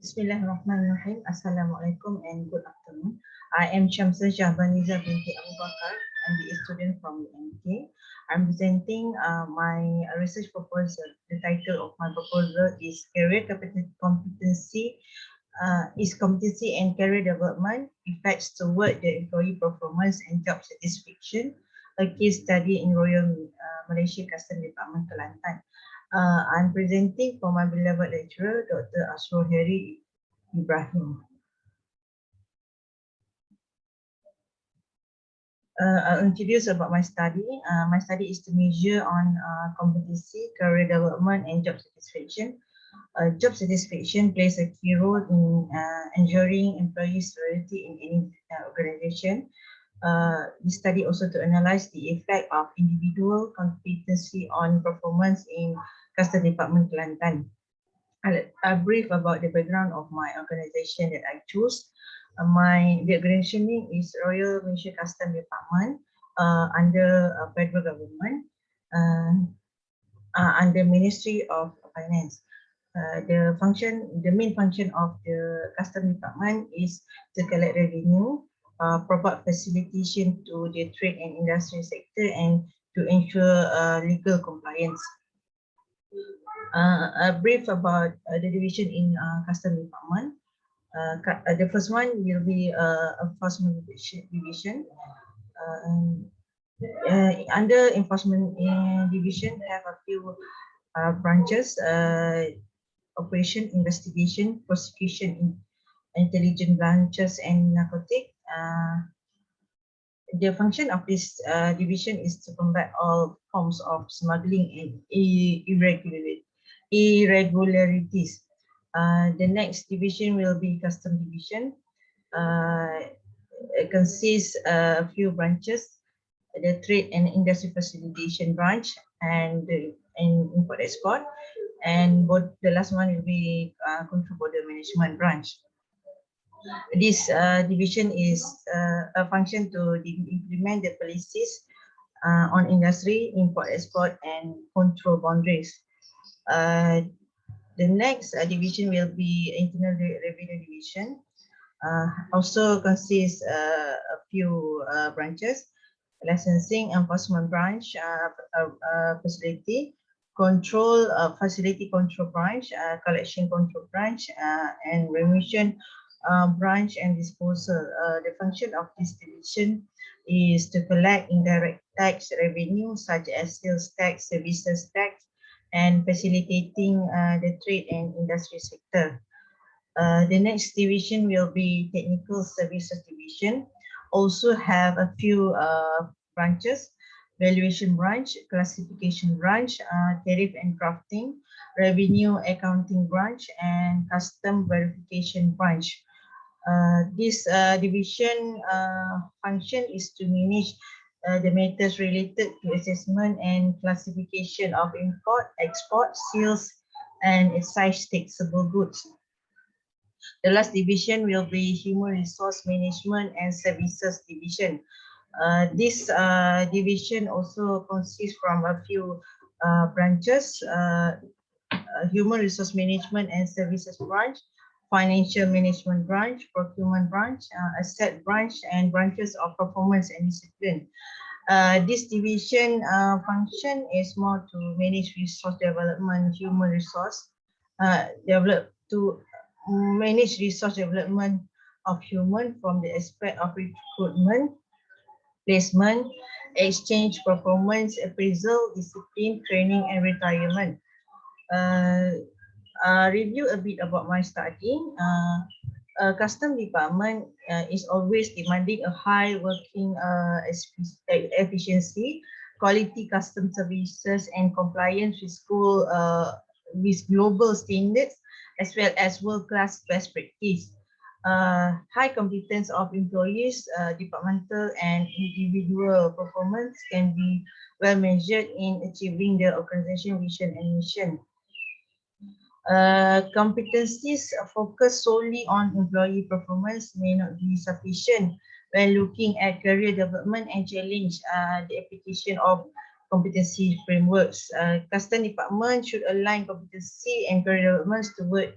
Bismillahirrahmanirrahim. Assalamualaikum and good afternoon. I am Shamsa Shahbaniza binti Abu Bakar. I'm the student from UMK. I'm presenting my research proposal. The title of my proposal is Competency and Career Development Effects Toward the Employee Performance and Job Satisfaction, a case study in Royal Malaysia Customs Department, Kelantan. I'm presenting for my beloved lecturer, Dr. Asrul Heri Ibrahim. I'll introduce about my study. My study is to measure on competency, career development, and job satisfaction. Job satisfaction plays a key role in ensuring employees' loyalty in any organization. This study also to analyze the effect of individual competency on performance in Customs Department Kelantan. I'll brief about the background of my organization that I choose. The organization name is Royal Malaysia Customs Department under federal government under Ministry of Finance. The main function of the Customs Department is to collect revenue, provide facilitation to the trade and industry sector, and to ensure legal compliance. A brief about the division in Customs Department. The first one will be Enforcement Division. Under Enforcement Division, have a few branches: Operation, Investigation, Prosecution, Intelligence branches, and Narcotic. The function of this division is to combat all forms of smuggling and irregularities. The next division will be Custom Division. It consists a few branches: the Trade and Industry Facilitation branch and Import Export, and the last one will be Control Border Management branch. This division is a function to implement the policies on industry, import, export, and control boundaries. The next division will be Internal Revenue Division. Also consists a few branches: Licensing Enforcement branch, Facility Control, Facility Control branch, Collection Control branch, and Remission branch and disposal. The function of this division is to collect indirect tax revenue such as sales tax, services tax, and facilitating the trade and industry sector. The next division will be Technical Services Division. Also have a few branches: Valuation branch, Classification branch, Tariff and Drafting, Revenue Accounting branch, and Custom Verification branch. This division function is to manage the matters related to assessment and classification of import, export, sales, and excise taxable goods. The last division will be Human Resource Management and Services Division. This division also consists from a few branches: Human Resource Management and Services branch, Financial Management branch, Procurement branch, Asset branch, and branches of Performance and Discipline. This division function is more to manage resource development, human resource manage resource development of human from the aspect of recruitment, placement, exchange, performance, appraisal, discipline, training, and retirement. Review a bit about my study. Custom Department is always demanding a high working efficiency, quality custom services, and compliance with global standards, as well as world-class best practice. High competence of employees, departmental and individual performance can be well measured in achieving the organization vision and mission. Competencies focused solely on employee performance may not be sufficient when looking at career development and challenge the application of competency frameworks. Customs Department should align competency and career development toward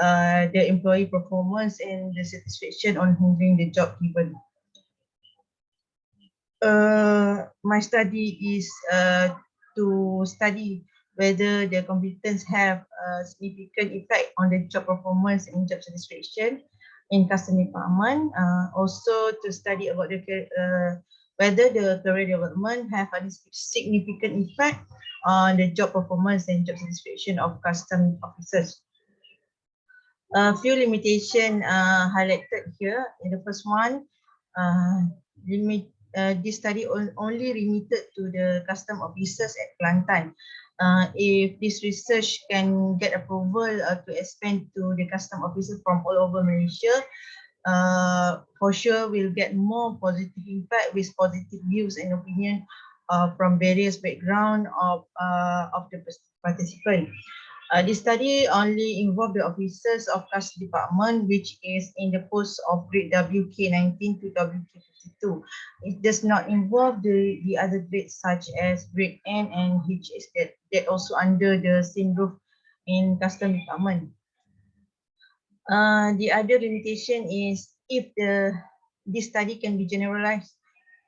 the employee performance and the satisfaction on handling the job given. My study is to study whether the competence have a significant effect on the job performance and job satisfaction in customer department. Also to study about the whether the career development have a significant effect on the job performance and job satisfaction of custom officers. A few limitations highlighted here. In the first one, this study only limited to the custom officers at Kelantan. If this research can get approval to expand to the custom officers from all over Malaysia, for sure we'll get more positive impact with positive views and opinion from various background of the participant. This study only involved the officers of custom department, which is in the post of grade WK19 to WK52. It does not involve the other grades such as grade N and HS that also under the same roof in custom department. The other limitation is if this study can be generalized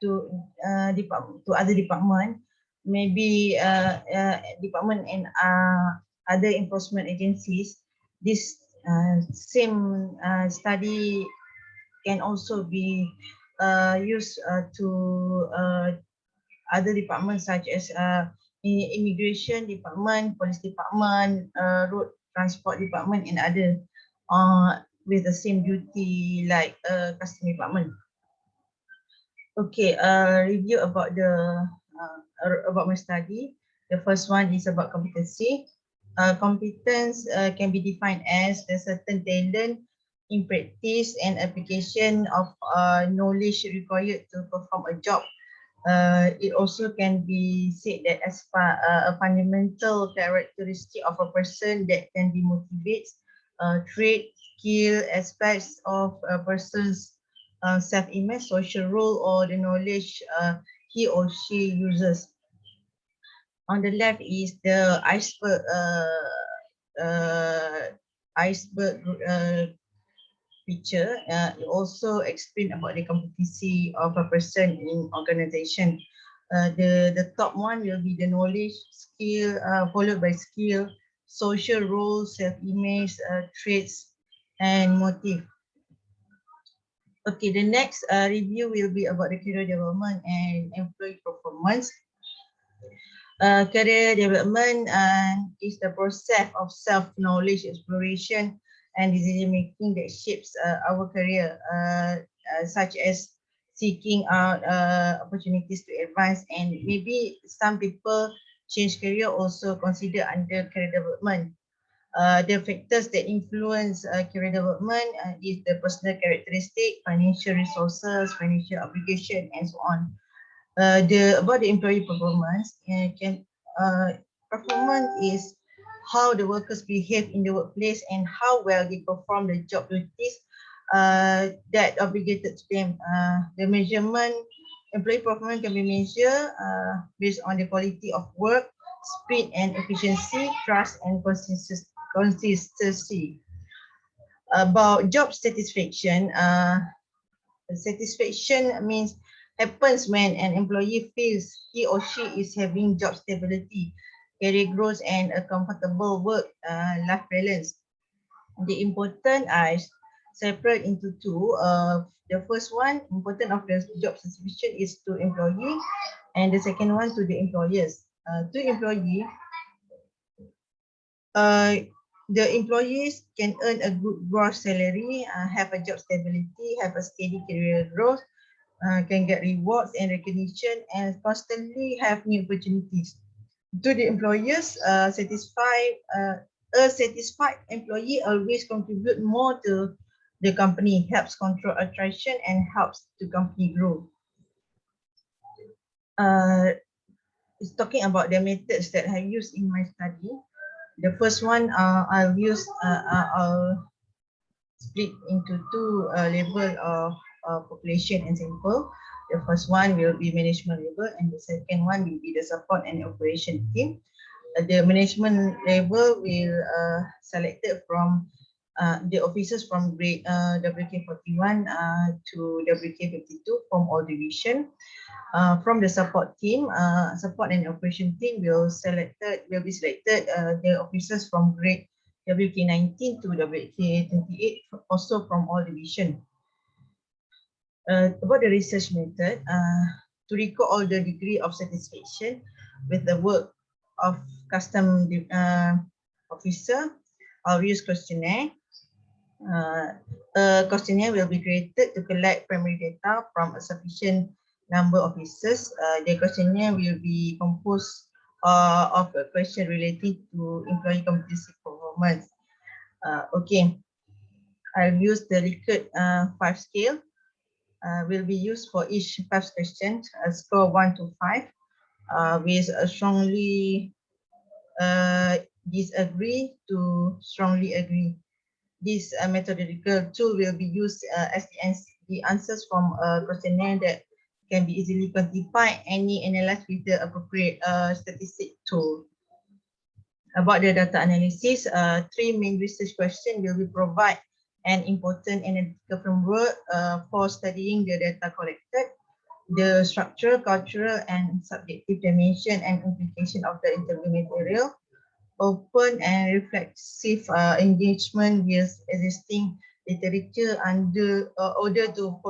to other department, maybe department and other enforcement agencies, this same study can also be used to other departments such as immigration department, police department, road transport department, and other with the same duty like custom department. Okay, review about about my study. The first one is about competency. Competence can be defined as the certain talent in practice and application of knowledge required to perform a job. It also can be said that as a fundamental characteristic of a person that can be motivates, trait, skill, aspects of a person's self-image, social role, or the knowledge he or she uses. On the left is the iceberg picture. It also explain about the competency of a person in organization. The top one will be the knowledge, skill, followed by skill, social role, self-image, traits, and motive. Okay, the next review will be about the career development and employee performance. Career development is the process of self-knowledge exploration and decision-making that shapes our career, such as seeking out opportunities to advance, and maybe some people change career also consider under career development. The factors that influence career development is the personal characteristic, financial resources, financial obligation, and so on. About the employee performance, performance is how the workers behave in the workplace and how well they perform the job duties that obligated to them. The measurement, employee performance can be measured based on the quality of work, speed and efficiency, trust and consistency. About job satisfaction, satisfaction means happens when an employee feels he or she is having job stability, career growth, and a comfortable work-life balance. The important are separate into two. The first one, important of the job satisfaction is to employee, and the second one to the employers. To employee, the employees can earn a good gross salary, have a job stability, have a steady career growth, can get rewards and recognition, and constantly have new opportunities. To the employers, a satisfied employee always contribute more to the company, helps control attrition, and helps the company grow. It's talking about the methods that I used in my study. The first one, I'll split into two level of population and sample. The first one will be management level, and the second one will be the support and operation team. The management level will selected from the officers from grade WK41 to WK52 from all division. From the support team, support and operation team will be selected the officers from grade WK19 to WK28, also from all division. About the research method, to record all the degree of satisfaction with the work of custom officer, I'll use questionnaire. A questionnaire will be created to collect primary data from a sufficient number of users. The questionnaire will be composed of a question related to employee competency performance. Okay, I'll use the Likert 5 scale. Will be used for each 5 questions, score 1 to 5, with a strongly disagree to strongly agree. This methodological tool will be used as the answers from a questionnaire that can be easily quantified and analyzed with the appropriate statistic tool. About the data analysis, 3 main research questions will be provide an important analytical framework for studying the data collected, the structural, cultural, and subjective dimension and implication of the interview material, open and reflexive engagement with existing literature in order to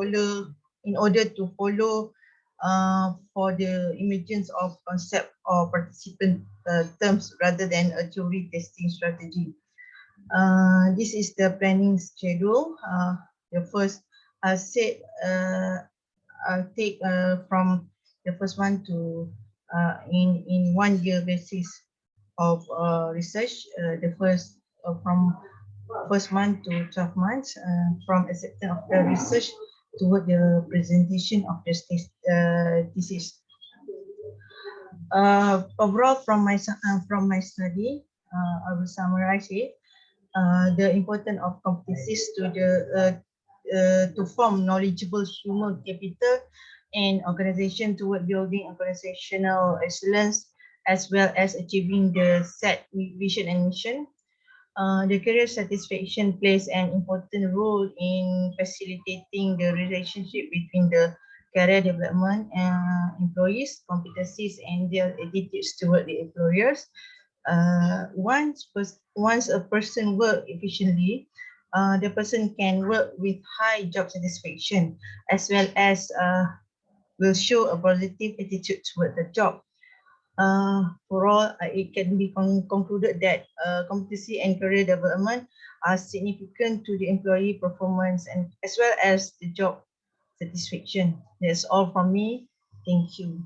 follow for the emergence of concept or participant terms rather than a theory testing strategy. This is the planning schedule. The first, I said, I'll take from the first one to in 1 year basis of research. The first from first month to 12 months, from acceptance of the research toward the presentation of the thesis. Overall, from my study, I will summarize it. The importance of competencies to form knowledgeable human capital and organization toward building organizational excellence, as well as achieving the set vision and mission. The career satisfaction plays an important role in facilitating the relationship between the career development employees, competencies, and their attitudes toward the employers. Once a person works efficiently, the person can work with high job satisfaction, as well as will show a positive attitude toward the job. For all, it can be concluded that competency and career development are significant to the employee performance and as well as the job satisfaction. That's all from me. Thank you.